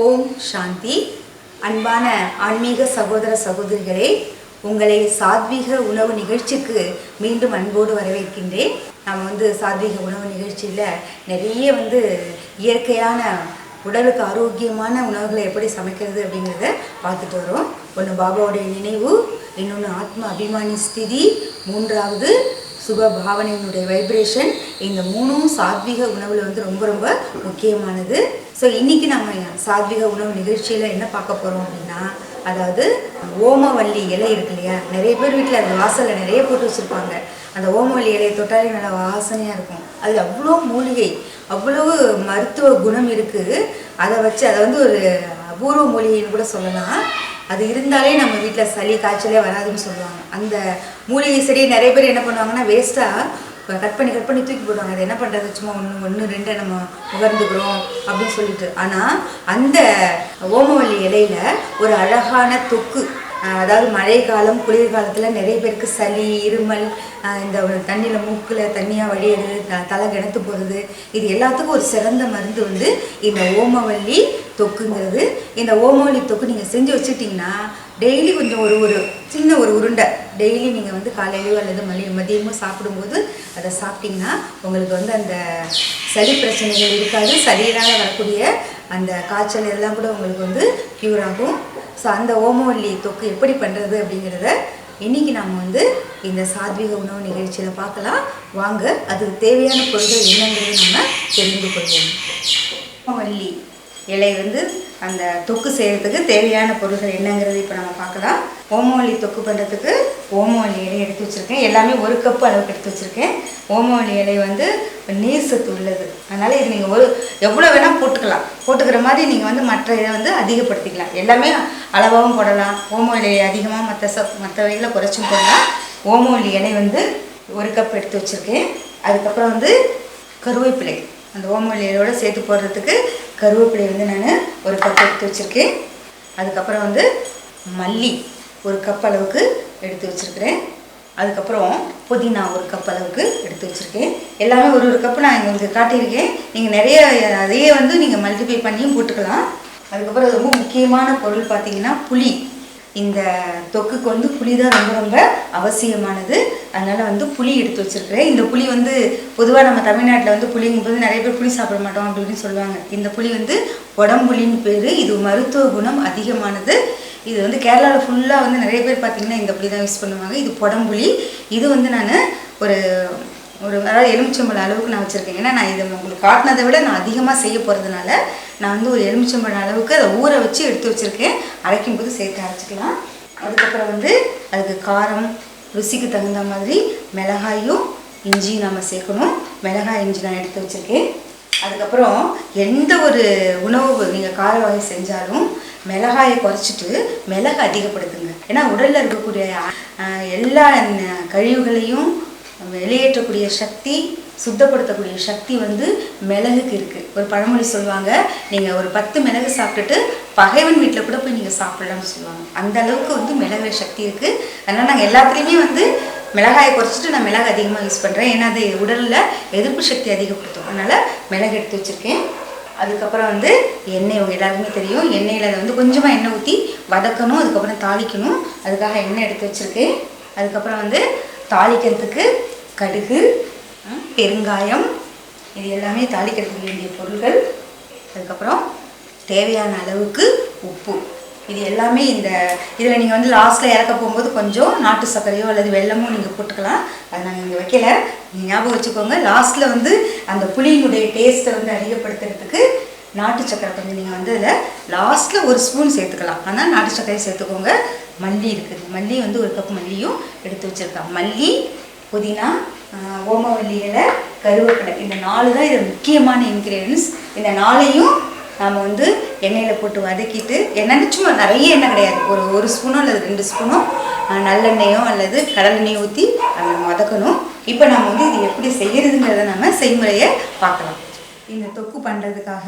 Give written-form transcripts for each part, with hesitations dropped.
ஓம் சாந்தி. அன்பான ஆன்மீக சகோதர சகோதரிகளே, உங்களை சாத்வீக உணவு நிகழ்ச்சிக்கு மீண்டும் அன்போடு வரவேற்கின்றேன். நம்ம சாத்வீக உணவு நிகழ்ச்சியில் நிறைய இயற்கையான உடலுக்கு ஆரோக்கியமான உணவுகளை எப்படி சமைக்கிறது அப்படிங்கிறத பார்த்துட்டு வரோம். ஒன்று பாபாவுடைய நினைவு, இன்னொன்று ஆத்ம அபிமானி ஸ்திதி, மூன்றாவது சுப பாவனையினுடைய வைப்ரேஷன். இந்த மூணும் சாத்வீக உணவில் ரொம்ப ரொம்ப முக்கியமானது. ஸோ இன்றைக்கி நம்ம சாத்வீக உணவு நிகழ்ச்சியில் என்ன பார்க்க போகிறோம் அப்படின்னா, அதாவது ஓமவல்லி இலை இருக்கு இல்லையா, நிறைய பேர் வீட்டில் அந்த வாசலில் நிறைய போட்டு வச்சுருப்பாங்க. அந்த ஓமவல்லி இலையை தொட்டாலே நல்லா வாசனையாக இருக்கும். அது அவ்வளோ மூலிகை, அவ்வளவு மருத்துவ குணம் இருக்குது. அதை வச்சு அதை ஒரு அபூர்வ மூலிகைன்னு கூட சொல்லலாம். அது இருந்தாலே நம்ம வீட்டில் சளி காய்ச்சலே வராதுன்னு சொல்லுவாங்க. அந்த மூலிகை செடியை நிறைய பேர் என்ன பண்ணுவாங்கன்னா, வேஸ்ட்டாக கட் பண்ணி தூக்கி போடுவாங்க. அது என்ன பண்ணுறது, சும்மா ஒன்று ரெண்டை நம்ம முகர்ந்துக்கிறோம் அப்படின்னு சொல்லிட்டு. ஆனால் அந்த ஓமவல்லி இலையில் ஒரு அழகான தொக்கு, அதாவது மழை காலம் குளிர்காலத்தில் நிறைய பேருக்கு சளி, இருமல், இந்த தண்ணியில் மூக்கில் தண்ணியாக வடியது, தலை கிணத்து போகிறது, இது எல்லாத்துக்கும் ஒரு சிறந்த மருந்து இந்த ஓமவல்லி தொக்குங்கிறது. இந்த ஓமவல்லி தொக்கு நீங்கள் செஞ்சு வச்சுட்டிங்கன்னா டெய்லி கொஞ்சம் ஒரு சின்ன உருண்டை டெய்லி நீங்கள் காலையிலையோ அல்லது மதியமோ சாப்பிடும்போது அதை சாப்பிட்டிங்கன்னா உங்களுக்கு அந்த சளி பிரச்சனைகள் இருக்காது. சளியினால் வரக்கூடிய அந்த காய்ச்சல் எல்லாம் கூட உங்களுக்கு க்யூர் ஆகும். ஸோ அந்த ஓமவல்லி தொக்கு எப்படி பண்ணுறது அப்படிங்கிறத இன்றைக்கி நாம் இந்த சாத்வீக உணவு நிகழ்ச்சியில் பார்க்கலாம். வாங்க, அதுக்கு தேவையான பொருட்கள் என்னங்கிறது நம்ம தெரிந்து கொள்வோம். ஓமவல்லி இலை அந்த தொக்கு செய்கிறதுக்கு தேவையான பொருட்கள் என்னங்கிறது இப்போ நம்ம பார்க்கலாம். ஓமவல்லி தொக்கு பண்ணுறதுக்கு ஓமவல்லி இலை எடுத்து வச்சுருக்கேன். எல்லாமே 1 கப் அளவுக்கு எடுத்து வச்சுருக்கேன். ஓமவல்லி இலை நீர் சத்து உள்ளது. அதனால் இது நீங்கள் எவ்வளோ வேணால் போட்டுக்கிற மாதிரி நீங்கள் மற்ற இதை அதிகப்படுத்திக்கலாம். எல்லாமே அளவாகவும் போடலாம். ஓமவல்லி அதிகமாக மற்ற வகையில் குறைச்சும் போடலாம். ஓமவல்லி இலை 1 கப் எடுத்து வச்சுருக்கேன். அதுக்கப்புறம் கருவேப்பிலை, அந்த ஓமவல்லி இலையோடு சேர்த்து போடுறதுக்கு கருவேப்பிலை நான் 1 கப் எடுத்து வச்சுருக்கேன். அதுக்கப்புறம் மல்லி 1 கப் அளவுக்கு எடுத்து வச்சுருக்கிறேன். அதுக்கப்புறம் புதினா 1 கப் அளவுக்கு எடுத்து வச்சுருக்கேன். எல்லாமே ஒரு கப்பு நான் இங்கே காட்டியிருக்கேன். நீங்கள் நிறைய அதையே நீங்கள் மல்டிப்ளை பண்ணியும் போட்டுக்கலாம். அதுக்கப்புறம் ரொம்ப முக்கியமான பொருள் பார்த்திங்கன்னா புளி. இந்த தொக்குக்கு புளி தான் ரொம்ப ரொம்ப அவசியமானது. அதனால் புளி எடுத்து வச்சுருக்கிறேன். இந்த புளி பொதுவாக நம்ம தமிழ்நாட்டில் புளிங்கும்போது நிறைய பேர் புளி சாப்பிட மாட்டோம் அப்படின்னு சொல்லுவாங்க. இந்த புளி உடம்புளின்னு பேர். இது மருத்துவ குணம் அதிகமானது. இது கேரளாவில் ஃபுல்லாக நிறைய பேர் பார்த்திங்கன்னா இந்த புளி தான் யூஸ் பண்ணுவாங்க. இது புடம்புளி. இது நான் அதாவது எலுமிச்சம்பழம் அளவுக்கு நான் வச்சுருக்கேன். ஏன்னா நான் இதை உங்களுக்கு காட்டினதை விட நான் அதிகமாக செய்ய போகிறதுனால நான் ஒரு எலுமிச்சம்பழம் அளவுக்கு அதை ஊற வச்சு எடுத்து வச்சுருக்கேன். அரைக்கும் போது சேர்த்து அரைச்சிக்கலாம். அதுக்கப்புறம் அதுக்கு காரம் ருசிக்கு தகுந்த மாதிரி மிளகாயும் இஞ்சியும் நம்ம சேர்க்கணும். மிளகாய் இஞ்சி நான் எடுத்து வச்சுருக்கேன். அதுக்கப்புறம் எந்த ஒரு உணவு நீங்கள் கார வகை செஞ்சாலும் மிளகாயை குறைச்சிட்டு மிளகு அதிகப்படுத்துங்க. ஏன்னா உடலில் இருக்கக்கூடிய எல்லா கழிவுகளையும் வெளியேற்றக்கூடிய சக்தி, சுத்தப்படுத்தக்கூடிய சக்தி மிளகுக்கு இருக்குது. ஒரு பழமொழி சொல்லுவாங்க, நீங்கள் ஒரு 10 மிளகு சாப்பிட்டுட்டு பகைவன் வீட்டில் கூட போய் நீங்கள் சாப்பிடலாம்னு சொல்லுவாங்க. அந்த அளவுக்கு மிளகு சக்தி இருக்குது. அதனால் நாங்கள் எல்லாத்துலேயுமே மிளகாயை குறைச்சிட்டு நான் மிளகு அதிகமாக யூஸ் பண்ணுறேன். ஏன்னா அது உடலில் எதிர்ப்பு சக்தி அதிகப்படுத்தும். அதனால் மிளகு எடுத்து வச்சுருக்கேன். அதுக்கப்புறம் எண்ணெய் உங்கள் எல்லாருக்குமே தெரியும். எண்ணெயில் அதை கொஞ்சமாக எண்ணெய் ஊற்றி வதக்கணும். அதுக்கப்புறம் தாளிக்கணும். அதுக்காக எண்ணெய் எடுத்து வச்சுருக்கேன். அதுக்கப்புறம் தாளிக்கிறதுக்கு கடுகு, பெருங்காயம், இது எல்லாமே தாளிக்கிறதுக்கு வேண்டிய பொருட்கள். அதுக்கப்புறம் தேவையான அளவுக்கு உப்பு. இது எல்லாமே இதில் நீங்கள் லாஸ்ட்டில் இறக்க போகும்போது கொஞ்சம் நாட்டு சர்க்கரையோ அல்லது வெல்லமோ நீங்கள் போட்டுக்கலாம். அதை நாங்கள் இங்கே வைக்கல, நீங்கள் ஞாபகம் வச்சுக்கோங்க. லாஸ்ட்டில் அந்த புளியினுடைய டேஸ்ட்டை அதிகப்படுத்துறதுக்கு நாட்டு சர்க்கரை கொஞ்சம் நீங்கள் அதில் லாஸ்ட்டில் 1 ஸ்பூன் சேர்த்துக்கலாம். ஆனால் நாட்டு சர்க்கரையை சேர்த்துக்கோங்க. மல்லி இருக்குது. மல்லி 1 கப் மல்லியும் எடுத்து வச்சுருக்கேன். மல்லி, புதினா, ஓமவல்லி இலை, கருவேப்பிலை, இந்த 4 தான் இதில் முக்கியமான இன்க்ரீடியன்ஸ். இந்த 4ஐயும் நாம் எண்ணெயில் போட்டு வதக்கிட்டு, எண்ணெய் சும்மா நிறைய எண்ணெய் கிடையாது, ஒரு ஸ்பூனோ அல்லது 2 ஸ்பூனோ நல்லெண்ணெயோ அல்லது கடலெண்ணெயோ ஊற்றி அதை வதக்கணும். இப்போ நம்ம இது எப்படி செய்கிறதுங்கிறத நம்ம செய்முறையை பார்க்கலாம். இந்த தொக்கு பண்ணுறதுக்காக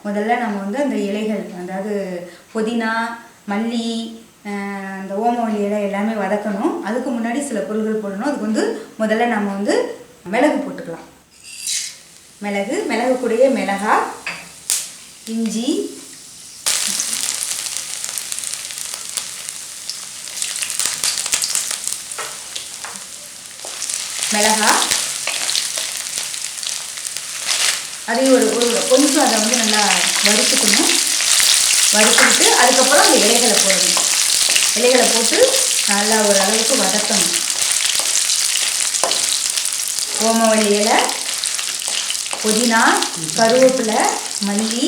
முதல்ல நம்ம அந்த இலைகள், அதாவது புதினா, மல்லி, அந்த ஓமவல்லி இலை எல்லாமே வதக்கணும். அதுக்கு முன்னாடி சில பொருட்கள் போடணும். அதுக்கு முதல்ல நம்ம மிளகு போட்டுக்கலாம். மிளகு கூடயே மிளகாய், இஞ்சி, மிளகாய், அதையும் ஒரு கொஞ்சம் அதை வந்து நல்லா வறுத்துக்கணும். வறுத்துக்கிட்டு அதுக்கப்புறம் அந்த இலைகளை போடணும். இலைகளை போட்டு நல்லா ஒரு அளவுக்கு வதக்கணும். ஓமவல்லி இலை, புதினா, கருவேப்பிலை, மல்லி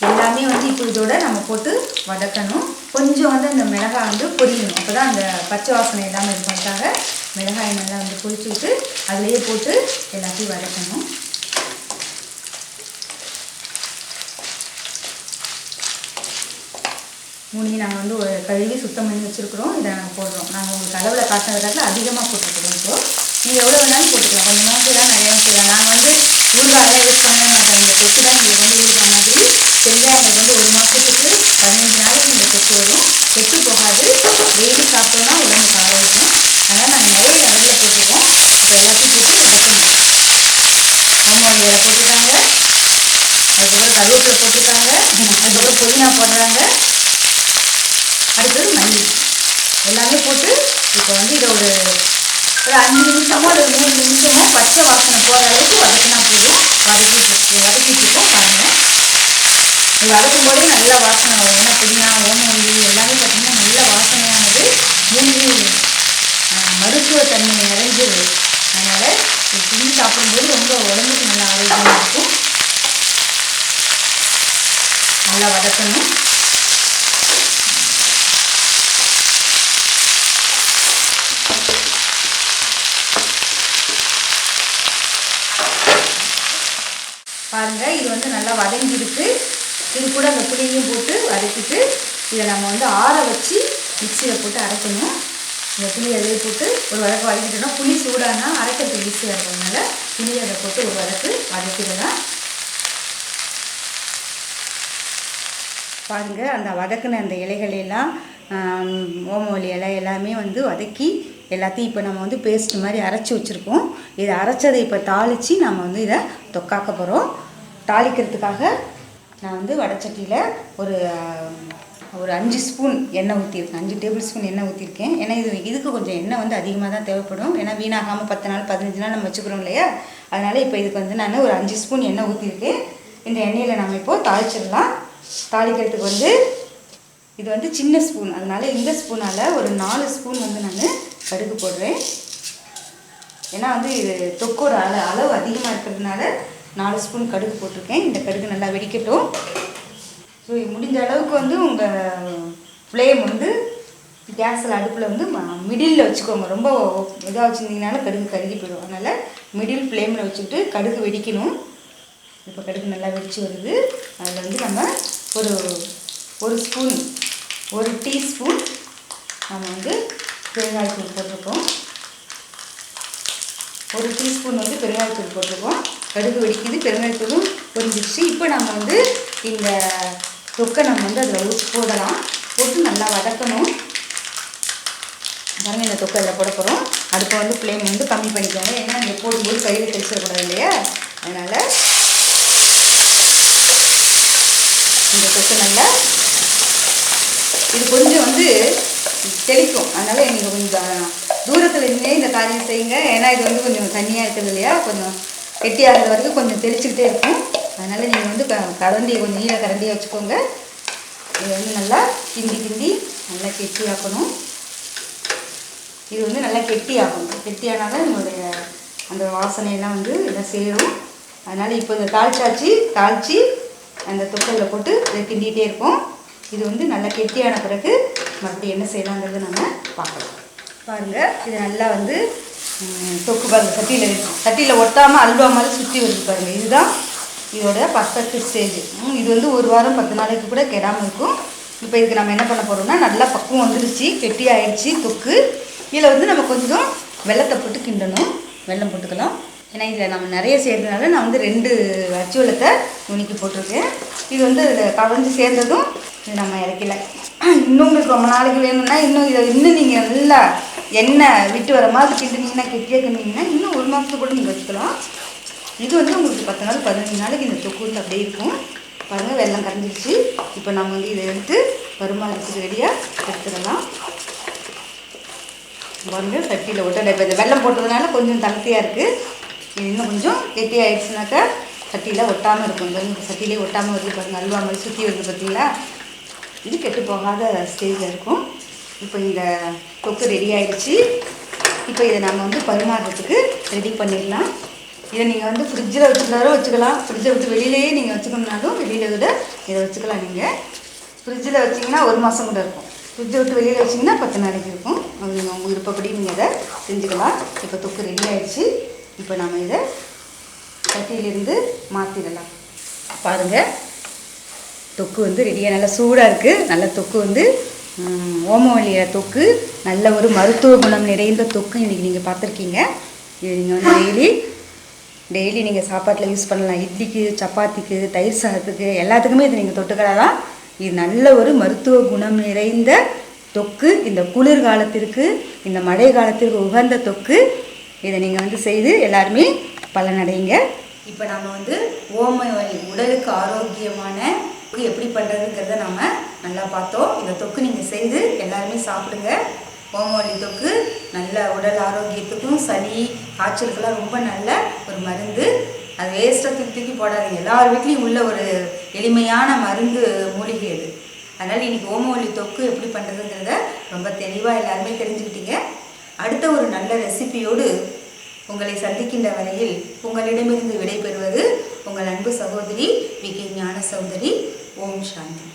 எல்லாமே வந்து இப்போ இதோட நம்ம போட்டு வதக்கணும். கொஞ்சம் வந்து அந்த மிளகாய் வந்து பொரியணும். அப்போ தான் அந்த பச்சை வாசனை எல்லாமே இருக்கிறதுக்காக மிளகாய் நல்லா வந்து பொரிச்சு விட்டு அதுலேயே போட்டு எல்லாத்தையும் வதக்கணும். மூணையும் நாங்கள் வந்து ஒரு கழுவி சுத்தம் பண்ணி வச்சுருக்குறோம். இதை நாங்கள் போடுறோம். நாங்கள் உங்களுக்கு அளவில் காட்டினதுக்காக அதிகமாக போட்டுருக்குறோம். இப்போது நீங்கள் எவ்வளோ வேணாலும் போட்டுக்கலாம். கொஞ்சமாக செய்யலாம், நிறையா செய்யலாம். நாங்கள் வந்து ஊறுகாயெல்லாம் யூஸ் பண்ணவே மாட்டோம். இந்த தொக்கு தான் எங்களுக்கு வந்து ஊறுகாய் மாதிரி செஞ்சால் எங்களுக்கு வந்து 1 மாதத்துக்கு 15 நாளைக்கு இந்த தொக்கு வரும். கெட்டு போகாது. டெய்லி சாப்பிட்டோம்னா உடம்புக்கு ஆரோக்கியம். அதனால் நாங்கள் நிறைய அளவில் போட்டுருக்கோம். இப்போ எல்லாத்தையும் போட்டு வதக்கணும். ஓமவல்லி இலை போட்டுருக்காங்க, அதுக்கப்புறம் கருவேப்பிலை போட்டுருக்காங்க, அதுக்கப்புறம் புதினா போடுறாங்க, அடுத்தது மல்லி எல்லாமே போட்டு இப்போ வந்து இதை ஒரு 5 நிமிஷமோ ஒரு 3 நிமிஷமோ பச்சை வாசனை போகிற அளவுக்கு வதக்கினா போதும். வதக்கிட்டு இருக்கோம் பாருங்கள். இது வதக்கும் போதே நல்ல வாசனை வரும். ஏன்னா புதினா, ஓமவல்லி எல்லாமே பார்த்திங்கன்னா நல்ல வாசனையானது. மூலிகை மருத்துவத்தன்மை நிறைஞ்சது. அதனால் இது செஞ்சு சாப்பிடும்போது ரொம்ப உடம்புக்கு நல்லா ஆரோக்கியமாக இருக்கும். நல்லா வதக்கணும். பாருங்கள், இது வந்து நல்லா வதங்கிருக்கு. இது கூட அந்த புளியையும் போட்டு வதக்கிட்டு இதை நம்ம வந்து ஆற வச்சு மிக்சியில் போட்டு அரைக்கணும். இந்த புளி அதிலே போட்டு ஒரு வதக்கு வதக்கிட்டோம்னா புளி சூடானா அரைக்கிறதுக்கு ஈஸியாக இருக்கிறதுனால புளியை அதை போட்டு ஒரு வதக்கு வதக்கிடலாம். பாருங்கள், அந்த வதக்குன அந்த இலைகளெல்லாம் ஓமவல்லி இலை எல்லாமே வந்து வதக்கி எல்லாத்தையும் இப்போ நம்ம வந்து பேஸ்ட் மாதிரி அரைச்சி வச்சுருக்கோம். இதை அரைச்சதை இப்போ தாளித்து நம்ம வந்து இதை தொக்காக்க போகிறோம். தாளிக்கிறதுக்காக நான் வந்து வடைச்சட்டியில் ஒரு 5 ஸ்பூன் எண்ணெய் ஊற்றிருக்கேன். 5 டேபிள் ஸ்பூன் எண்ணெய் ஊற்றிருக்கேன். ஏன்னா இதுக்கு கொஞ்சம் எண்ணெய் வந்து அதிகமாக தான் தேவைப்படும். ஏன்னா வீணாகாமல் 10 நாள் 15 நாள் நம்ம வச்சுக்கிறோம் இல்லையா. அதனால் இப்போ இதுக்கு வந்து நான் ஒரு 5 ஸ்பூன் எண்ணெய் ஊற்றிருக்கேன். இந்த எண்ணெயில் நம்ம இப்போது தாளிச்சிடலாம். தாளிக்கிறதுக்கு வந்து இது வந்து சின்ன ஸ்பூன், அதனால் இந்த ஸ்பூனால் ஒரு 4 ஸ்பூன் வந்து நான் கடுகு போடுறேன். ஏன்னா வந்து இது தொக்கோட அளவு அதிகமாக இருக்கிறதுனால 4 ஸ்பூன் கடுகு போட்டிருக்கேன். இந்த கடுகு நல்லா வெடிக்கட்டும். ஸோ முடிஞ்ச அளவுக்கு வந்து உங்கள் ஃப்ளேம் வந்து கேஸில் அடுப்பில் வந்து மிடில் வச்சுக்கோங்க. ரொம்ப இதாக வச்சுருந்தீங்கனாலும் கடுகு கருகி போயிடும். அதனால் மிடில் ஃப்ளேமில் வச்சுக்கிட்டு கடுகு வெடிக்கணும். இப்போ கடுகு நல்லா வெடித்து வருது. அதில் வந்து நம்ம ஒரு ஸ்பூன், 1 டீஸ்பூன் நம்ம வந்து பெருங்காயத்தூள் போட்டிருக்கோம். 1 டீஸ்பூன் வந்து பெருங்காயத்தூள் போட்டிருக்கோம். கடுகு வெடிக்குது, பெருங்காயத்தூளும் பொரிஞ்சிடுச்சு. இப்போ நம்ம வந்து இந்த தொக்கை நம்ம வந்து அதில் போடலாம். போட்டு நல்லா வதக்கணும். பாருங்கள், இந்த தொக்கை அதில் போட போகிறோம். அடுப்பை வந்து ஃப்ளேம் வந்து கம்மி பண்ணிக்கோங்க. ஏன்னா இங்கே போடும்போது கையில் தெளிச்சிடக்கூடாது இல்லையா. அதனால் இந்த தொக்கை நல்லா இது கொஞ்சம் வந்து தெளிக்கும். அதனால் நீங்கள் கொஞ்சம் தூரத்தில் இருந்தே இந்த காரியம் செய்யுங்க. ஏன்னா இது வந்து கொஞ்சம் தண்ணியாக இருக்குது இல்லையா, கொஞ்சம் கெட்டியாகிறது வரைக்கும் கொஞ்சம் தெளிச்சுக்கிட்டே இருக்கும். அதனால் நீங்கள் வந்து கரண்டியை கொஞ்சம் நீல கரண்டியை வச்சுக்கோங்க. இது வந்து நல்லா கிண்டி நல்லா கெட்டியாக்கணும். இது வந்து நல்லா கெட்டியாகணும். கெட்டியானால் தான் நம்மளுடைய அந்த வாசனையெல்லாம் வந்து எல்லாம் சேரும். அதனால் இப்போ இந்த தாளித்து அந்த தொக்கையில் போட்டு இதை கிண்டிகிட்டே இருப்போம். இது வந்து நல்லா கெட்டியான பிறகு மறுபடியும் என்ன செய்யலாங்கிறது நம்ம பார்க்கலாம். பாருங்கள், இது நல்லா வந்து தொக்கு பாருங்கள் சட்டியில் ஒட்டாமல் அல்வா மாதிரி சுற்றி வருது பாருங்கள். இதுதான் இதோட பர்ஃபெக்ட் ஸ்டேஜ். இது வந்து 1 வாரம் 10 நாளைக்கு கூட கெடாமல் இருக்கும். இப்போ இதுக்கு நம்ம என்ன பண்ண போகிறோம்னா, நல்லா பக்குவம் வந்துடுச்சு, கெட்டி ஆயிடுச்சு தொக்கு. இதில் வந்து நம்ம கொஞ்சம் வெல்லத்தை போட்டு கிண்டணும். வெல்லம் போட்டுக்கலாம். ஏன்னா இதில் நம்ம நிறைய செய்கிறதுனால நான் வந்து 2 அச்சு வெல்லத்தை நுணுக்கி போட்டிருக்கேன். இது வந்து இதில் கவர்ந்து சேர்ந்ததும் இது நம்ம இறக்கல. இன்னும் உங்களுக்கு ரொம்ப நாளைக்கு வேணும்னா இன்னும் நீங்கள் நல்லா எண்ணெய் விட்டு வர மாதிரி கிண்டினீங்கன்னா, கெட்டியாக கிண்டிங்கன்னா இன்னும் 1 மாதத்துக்கு கூட நீங்கள் வச்சுக்கலாம். இது வந்து உங்களுக்கு 10 நாள் 15 நாளைக்கு இந்த தொக்கு வந்து அப்படியே இருக்கும். பாருங்கள், வெல்லம் கரைஞ்சிருச்சு. இப்போ நம்ம வந்து இதை எடுத்து வருமானத்துக்கு ரெடியாக எடுத்துடலாம். பாருங்க சட்டியில் ஒட்டலை. இப்போ இந்த வெல்லம் போட்டதுனால கொஞ்சம் தளர்த்தியாக இருக்குது. இது இன்னும் கொஞ்சம் கெட்டியாகிடுச்சுனாக்கா சட்டியில் ஒட்டாமல் இருக்கும். இந்த சட்டியிலே ஒட்டாமல் வருது பாருங்கள், அல்வா மாதிரி சுற்றி வருது பார்த்தீங்களா. இது கெட்டு போகாத ஸ்டேஜில் இருக்கும். இப்போ இந்த தொக்கு ரெடி ஆகிடுச்சு. இப்போ இதை நம்ம வந்து பரிமாறுறதுக்கு ரெடி பண்ணிடலாம். இதை நீங்கள் வந்து ஃப்ரிட்ஜில் வச்சுருந்தாலும் வச்சுக்கலாம், ஃப்ரிட்ஜை விட்டு வெளியிலேயே நீங்கள் வச்சுக்கணுன்னாலும் வெளியில் விட இதை வச்சுக்கலாம். நீங்கள் ஃப்ரிட்ஜில் வச்சிங்கன்னா 1 மாதம் கூட இருக்கும். ஃப்ரிட்ஜை விட்டு வெளியில் வச்சிங்கன்னா 10 நாளைக்கு இருக்கும். அது உங்கள் விருப்பப்படி நீங்கள் இதை செஞ்சுக்கலாம். இப்போ தொக்கு ரெடி ஆகிடுச்சு. இப்போ நம்ம இதை சட்டியிலிருந்து மாற்றிடலாம். பாருங்கள், தொக்கு வந்து ரெடியாக நல்லா சூடாக இருக்குது. நல்ல தொக்கு வந்து ஓமவல்லிய தொக்கு, நல்ல ஒரு மருத்துவ குணம் நிறைந்த தொக்கு இன்றைக்கி நீங்கள் பார்த்துருக்கீங்க. இது நீங்கள் வந்து டெய்லி நீங்கள் சாப்பாட்டில் யூஸ் பண்ணலாம். இட்லிக்கு, சப்பாத்திக்கு, தயிர் சாதத்துக்கு எல்லாத்துக்குமே இது நீங்கள் தொட்டுக்கலாம். இது நல்ல ஒரு மருத்துவ குணம் நிறைந்த தொக்கு. இந்த குளிர்காலத்திற்கு, இந்த மழை காலத்திற்கு உகந்த தொக்கு. இதை நீங்கள் வந்து செய்து எல்லாருமே பலனடைங்க. இப்போ நம்ம வந்து ஓமவல்லி உடலுக்கு ஆரோக்கியமான எப்படி பண்ணுறதுங்கிறத நம்ம நல்லா பார்த்தோம். இந்த தொக்கு நீங்கள் செய்து எல்லாருமே சாப்பிடுங்க. ஓமவல்லி தொக்கு நல்ல உடல் ஆரோக்கியத்துக்கும், சளி காய்ச்சலுக்கெல்லாம் ரொம்ப நல்ல ஒரு மருந்து. அது வேஸ்ட்டாக தூக்கி போடாதீங்க. எல்லார் வீட்லேயும் உள்ள ஒரு எளிமையான மருந்து மூலிகை அது. அதனால் இன்றைக்கி ஓமவல்லி தொக்கு எப்படி பண்ணுறதுங்கிறத ரொம்ப தெளிவாக எல்லாருமே தெரிஞ்சுக்கிட்டீங்க. அடுத்த ஒரு நல்ல ரெசிபியோடு உங்களை சந்திக்கின்ற வரையில் உங்களிடமிருந்து விடைபெறுவது உங்கள் அன்பு சகோதரி வி.கே. ஞான சௌதரி. ஓம் சாந்தி.